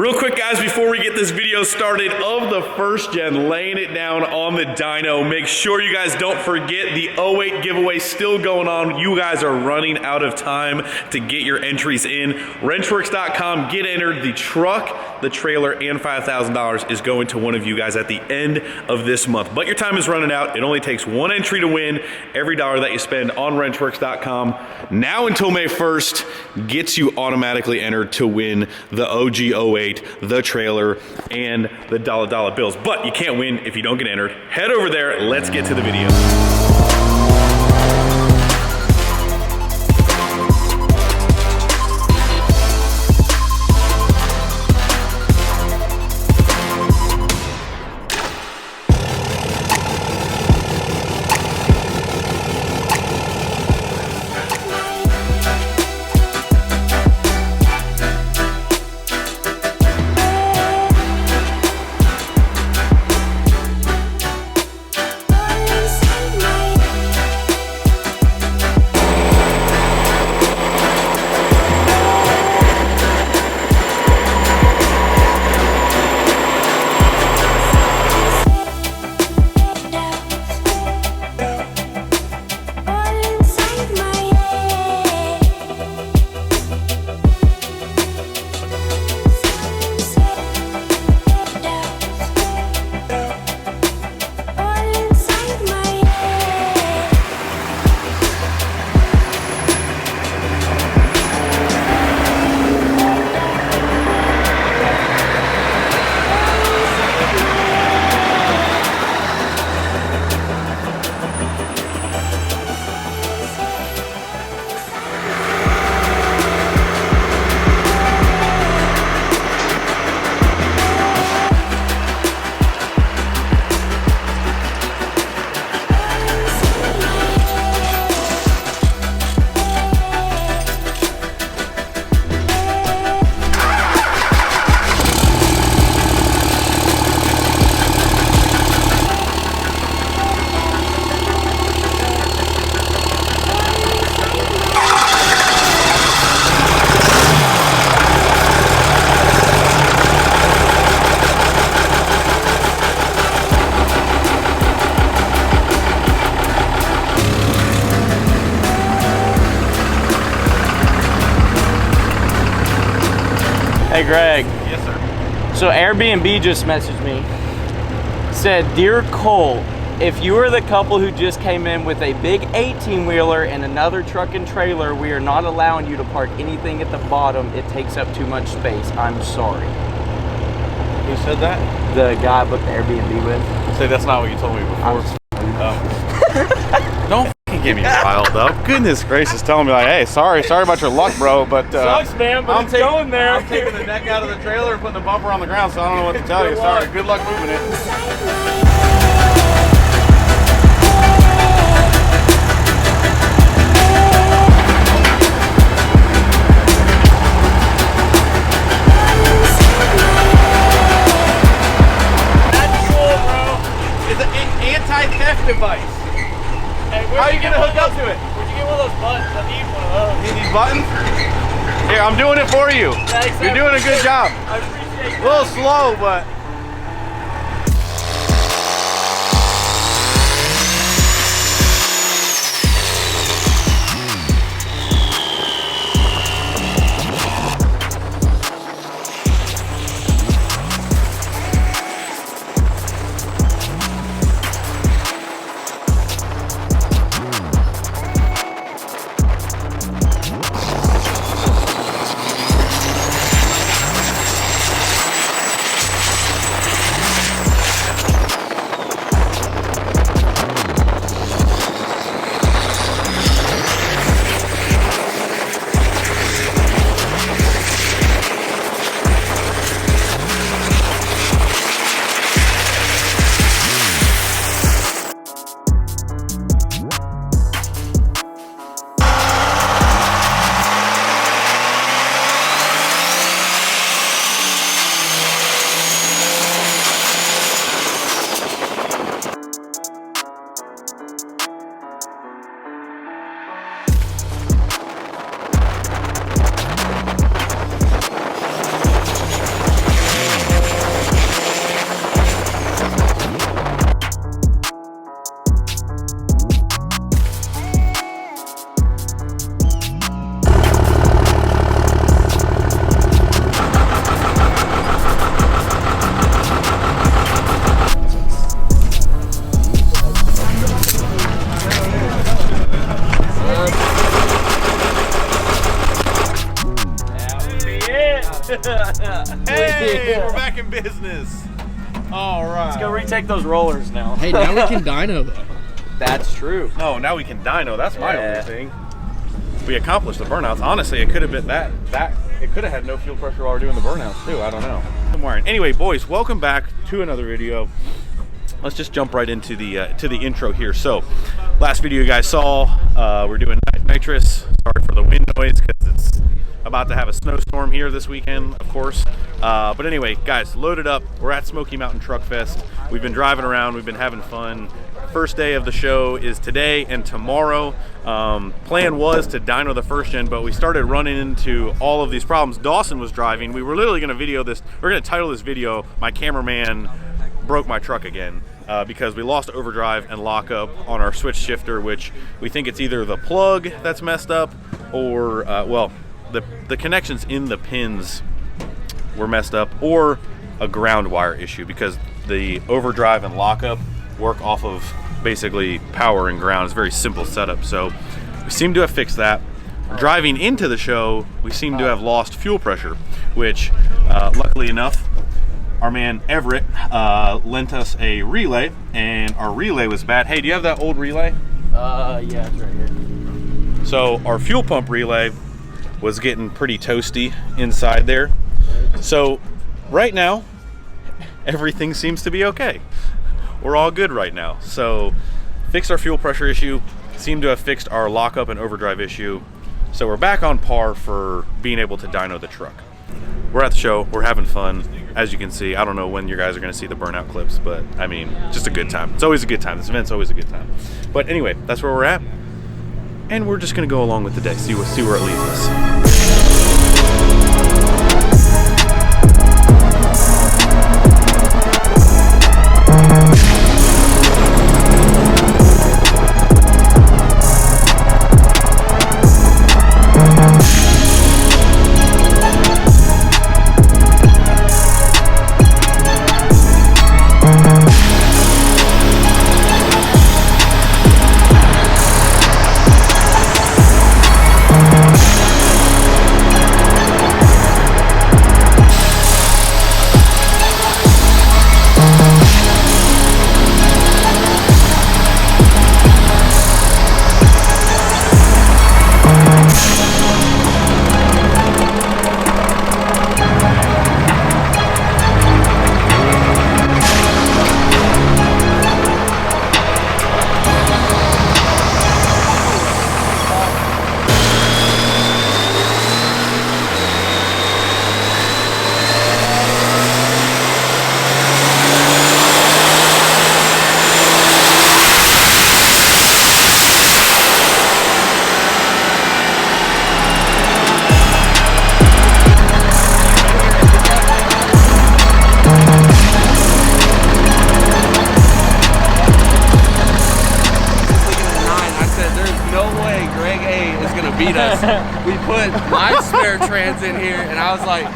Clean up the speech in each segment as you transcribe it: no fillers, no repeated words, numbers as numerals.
Real quick, guys, before we get this video started, of the first gen, laying it down on the dyno, make sure you guys don't forget the 08 giveaway still going on. You guys are running out of time to get your entries in. Wrenchworks.com, get entered. The truck, the trailer, and $5,000 is going to one of you guys at the end of this month. But your time is running out. It only takes one entry to win. Every dollar that you spend on Wrenchworks.com now until May 1st gets you automatically entered to win the OG 08, the trailer, and the dollar bills. But you can't win if you don't get entered. Head over there. Let's get to the video. Hey Greg. Yes, sir. So Airbnb just messaged me. Said, "Dear Cole, if you are the couple who just came in with a big 18-wheeler and another truck and trailer, we are not allowing you to park anything at the bottom. It takes up too much space. I'm sorry." Who said that? The guy I booked the Airbnb with. Say that's not what you told me before. Don't f***ing get me riled up. Goodness gracious, telling me like, hey, sorry about your luck, bro, but Sucks, man, but it's going there. I'm taking the neck out of the trailer and putting the bumper on the ground, so I don't know what to tell you. Sorry, good luck moving it. Anti-theft device. Hey, how are you gonna hook up to it? Where'd you get one of those buttons? I need one of those. You need these buttons? Here, I'm doing it for you. Thanks, You're doing a good job. I appreciate it. A little slow, but. Hey, Yeah. we're back in business. All right. Let's go retake those rollers now. Hey, now we can dyno though. That's true. No, now we can dyno. That's my Yeah. only thing. We accomplished the burnouts. Honestly, it could have been that it could have had no fuel pressure while we're doing the burnouts too. I don't know. Anyway, boys, welcome back to another video. Let's just jump right into the to the intro here. So, last video you guys saw, we're doing nitrous. Sorry for the wind noise because it's about to have a snowstorm here this weekend, of course. But anyway, guys, loaded up. We're at Smoky Mountain Truck Fest. We've been driving around. We've been having fun. First day of the show is today and tomorrow. Plan was to dyno the first gen, but we started running into all of these problems. Dawson was driving. We were literally going to video this. We're going to title this video, "My Cameraman Broke My Truck Again," because we lost overdrive and lockup on our switch shifter, which we think it's either the plug that's messed up or, well, the connections in the pins were messed up, or a ground wire issue, because the overdrive and lockup work off of basically power and ground. It's a very simple setup. So we seem to have fixed that. Driving into the show, we seem to have lost fuel pressure, which luckily enough, our man Everett lent us a relay, and our relay was bad. Hey, do you have that old relay? Yeah, it's right here. So our fuel pump relay was getting pretty toasty inside there. So right now, everything seems to be okay. We're all good right now. So fixed our fuel pressure issue, seem to have fixed our lockup and overdrive issue. So we're back on par for being able to dyno the truck. We're at the show, we're having fun. As you can see, I don't know when you guys are gonna see the burnout clips, but I mean, just a good time. It's always a good time. This event's always a good time. But anyway, that's where we're at. And we're just gonna go along with the day, see where it leads us. Beat us. We put my spare trans in here, and I was like,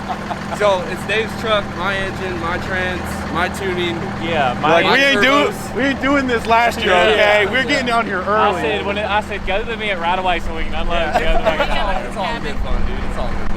so it's Dave's truck, my engine, my trans, my tuning. Yeah, Like, my we ain't doing this last year, okay? We're getting down here early. I said go to me at right away so we can unload. Yeah. It's all good fun, dude. It's all good fun.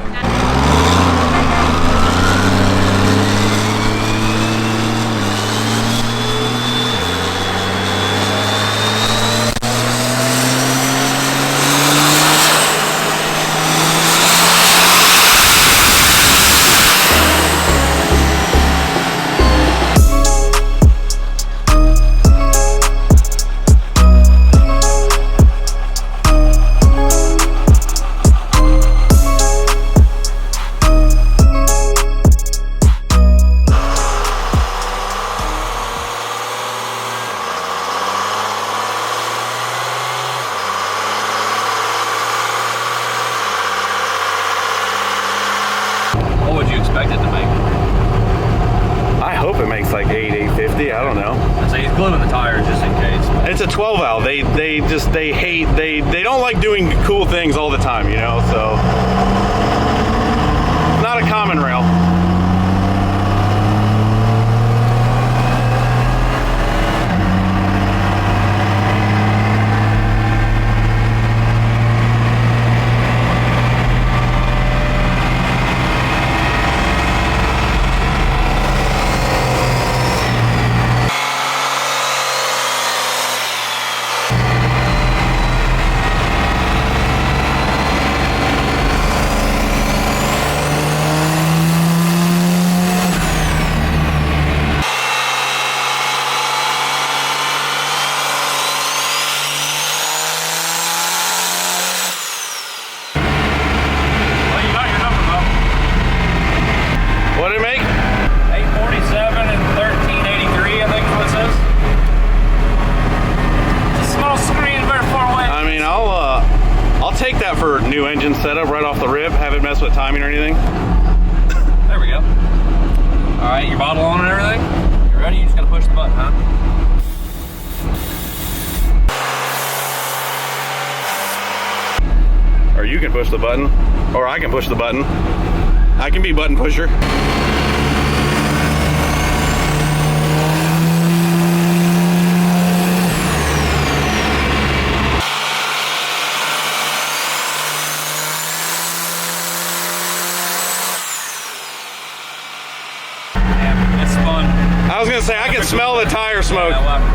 expect it to make? I hope it makes like 850. I don't know. So he's gluing the tires just in case. It's a 12 valve. They don't like doing cool things all the time, you know. So not a common rail. setup right off the rip. Haven't messed with timing or anything. There we go. All right, your bottle on and everything? You ready? You just gotta push the button, huh? Or you can push the button, or I can push the button. I can be button pusher. I was gonna say, I can smell the tire smoke. Yeah, we'll have to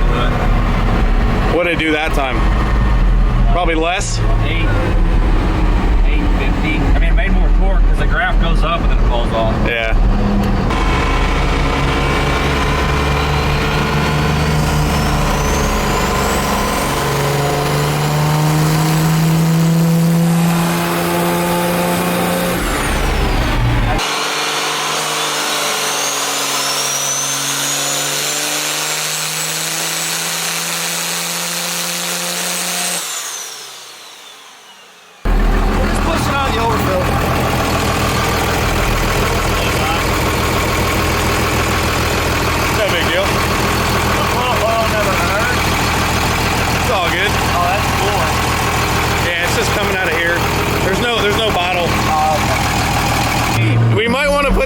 do it. What did it do that time? Probably less? 850. I mean, it made more torque because the graph goes up and then it falls off. Yeah.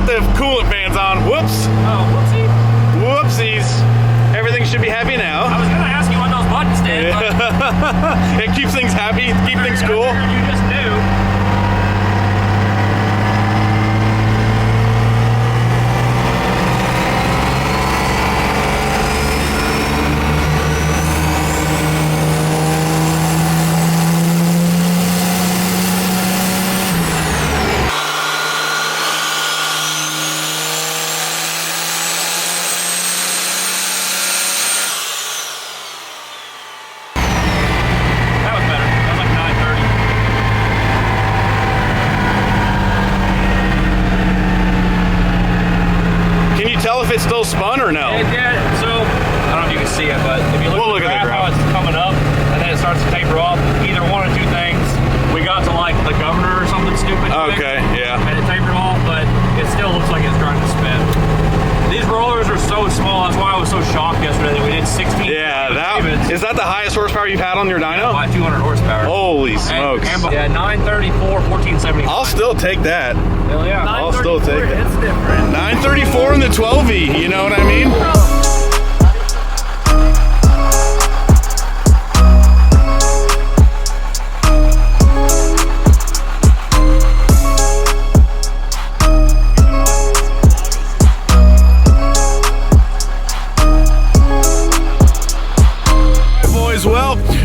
The coolant fans on. Whoops. Oh, whoopsie. Whoopsies. Everything should be happy now. I was gonna ask you what those buttons did, but it keeps things happy, keep things cool. You just knew. If it's still spun or no? It did. So I don't know if you can see it, but if you look at the graph, how it's coming up and then it starts to taper off, either one or two things. We got to like the governor or something stupid. Okay, yeah. And it tapered off, but it still looks like it's trying to spin. These rollers are so small. That's why I was so shocked yesterday that we did 16. Yeah, is that the highest horsepower you've had on your dyno? By 200 horsepower. Holy smokes. Yeah, 934, 1475. I'll still take that. Hell yeah. I'll still take it. It's different. 934 in the 12E, you know what I mean?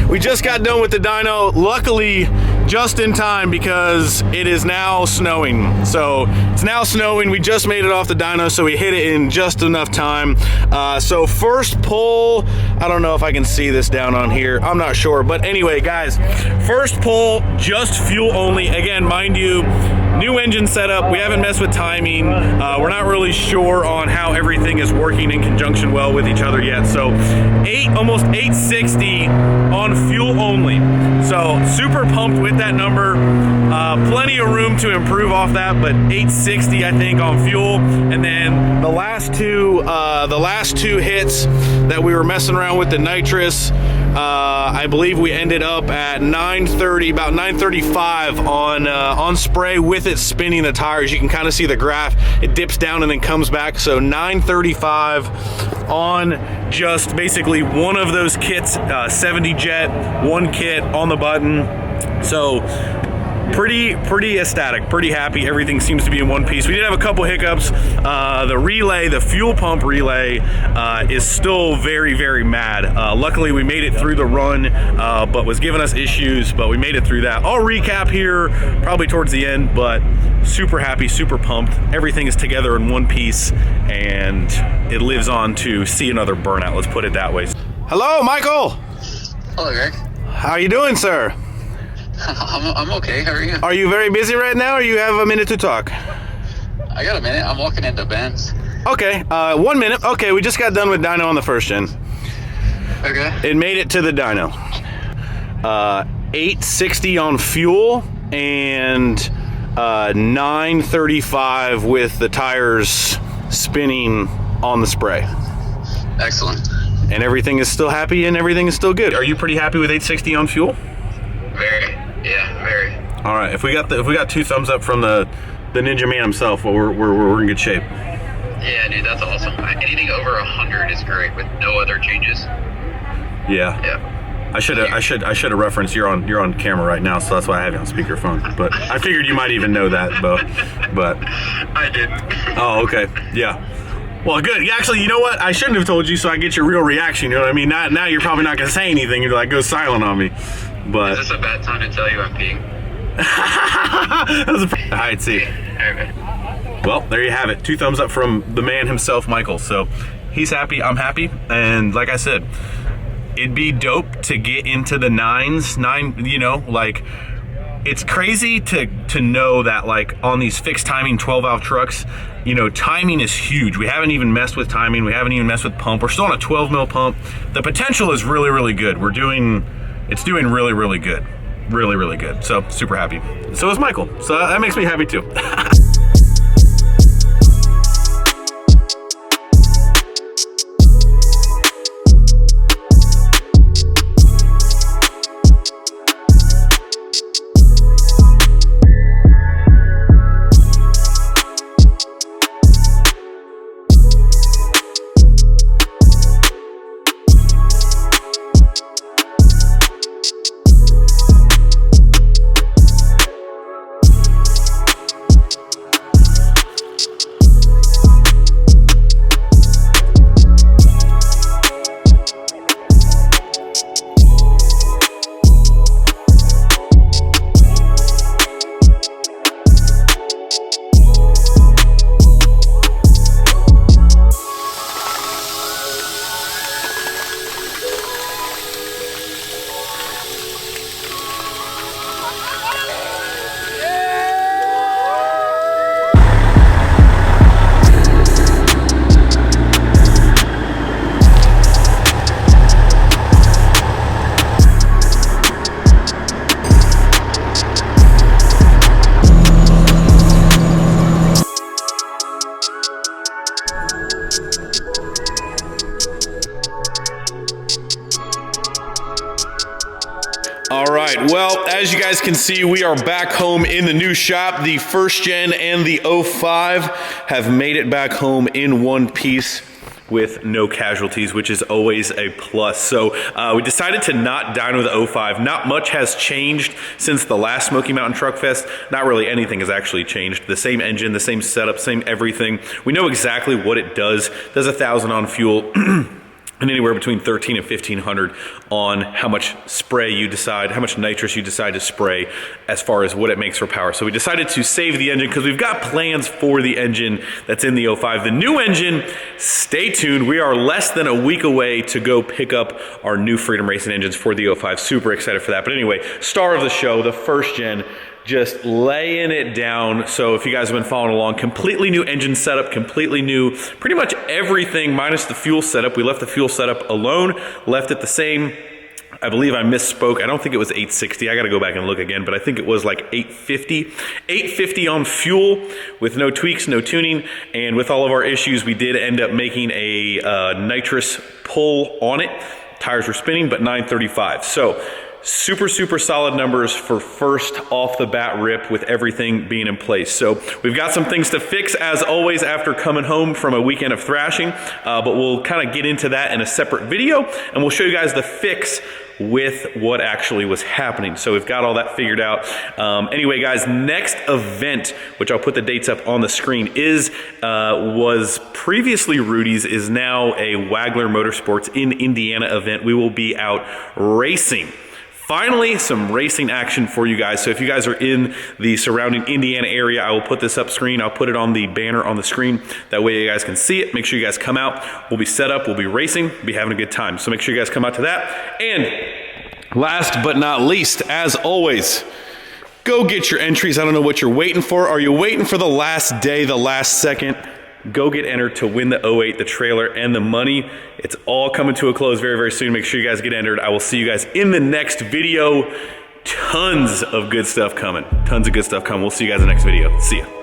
We just got done with the dyno, luckily just in time because it is now snowing. So it's now snowing, we just made it off the dyno, so we hit it in just enough time. So first pull, I don't know if I can see this down on here, I'm not sure. But anyway, guys, first pull, just fuel only. Again, mind you, new engine setup, we haven't messed with timing. We're not really sure on how everything is working in conjunction well with each other yet. So almost 860 on fuel only. So super pumped with that number. Plenty of room to improve off that, but 860 I think on fuel. And then the last two hits that we were messing around with the nitrous, I believe we ended up at 930, about 935 on spray with it spinning the tires. You can kind of see the graph. It dips down and then comes back. So 935 on just basically one of those kits, 70 jet, one kit on the button. So pretty ecstatic, pretty happy. Everything seems to be in one piece. We did have a couple hiccups. The relay, the fuel pump relay, is still very mad. Luckily we made it through the run, but was giving us issues, but we made it through that. I'll recap here probably towards the end, but super happy, super pumped. Everything is together in one piece and it lives on to see another burnout, let's put it that way. Hello, Michael. Hello, Greg. How are you doing, sir? I'm okay. How are you? Are you very busy right now, or you have a minute to talk? I got a minute. I'm walking into Ben's. Okay, 1 minute. Okay, we just got done with dyno on the first gen. Okay. It made it to the dyno. 860 on fuel, and 935 with the tires spinning on the spray. Excellent. And everything is still happy and everything is still good. Are you pretty happy with 860 on fuel? Very. Yeah, very. All right. If we got 2 thumbs up from the Ninja Man himself, well, we're in good shape. Yeah, dude, that's awesome. Anything over 100 is great with no other changes. Yeah. Yeah. I should have referenced you're on camera right now, so that's why I have you on speakerphone. But I figured you might even know that, but I didn't. oh, okay, yeah. Well, good. Actually, you know what? I shouldn't have told you, so I get your real reaction. You know what I mean? Now you're probably not gonna say anything. You're like, go silent on me. But Is this a bad time to tell you I'm peeing? I'd see. Okay. Well, there you have it. 2 thumbs up from the man himself, Michael. So he's happy, I'm happy, and like I said, it'd be dope to get into the 9s. You know, like, it's crazy to know that, like, on these fixed timing 12-valve trucks, you know, timing is huge. We haven't even messed with timing. We haven't even messed with pump. We're still on a 12 mil pump. The potential is really, really good. It's doing really, really good. Really, really good. So super happy. So is Michael. So that makes me happy too. All right, well, as you guys can see, we are back home in the new shop. The first gen and the 05 have made it back home in one piece with no casualties, which is always a plus. So we decided to not dyno the 05. Not much has changed since the last Smoky Mountain Truck Fest. Not really anything has actually changed. The same engine, the same setup, same everything. We know exactly what it does. Does 1,000 on fuel. And anywhere between 13 and 1,500 on how much spray you decide, how much nitrous you decide to spray as far as what it makes for power. So we decided to save the engine because we've got plans for the engine that's in the 05. The new engine, stay tuned. We are less than a week away to go pick up our new Freedom Racing engines for the 05. Super excited for that. But anyway, star of the show, the first gen, just laying it down. So if you guys have been following along, completely new engine setup, completely new, pretty much everything minus the fuel setup. We left the fuel setup alone, left it the same. I believe I misspoke. I don't think it was 860. I got to go back and look again, but I think it was like 850. 850 on fuel with no tweaks, no tuning. And with all of our issues, we did end up making a nitrous pull on it. Tires were spinning, but 935. So super, super solid numbers for first off the bat rip with everything being in place. So we've got some things to fix as always after coming home from a weekend of thrashing, but we'll kind of get into that in a separate video and we'll show you guys the fix with what actually was happening. So we've got all that figured out. Anyway, guys, next event, which I'll put the dates up on the screen, was previously Rudy's, is now a Wagler Motorsports in Indiana event. We will be out racing. Finally, some racing action for you guys. So if you guys are in the surrounding Indiana area, I will put this up screen. I'll put it on the banner on the screen. That way you guys can see it. Make sure you guys come out. We'll be set up. We'll be racing. Be having a good time. So make sure you guys come out to that. And last but not least, as always, go get your entries. I don't know what you're waiting for. Are you waiting for the last day, the last second? Go get entered to win the 08, the trailer, and the money. It's all coming to a close very, very soon. Make sure you guys get entered. I will see you guys in the next video. tons of good stuff coming. Tons of good stuff coming. We'll see you guys in the next video. See ya.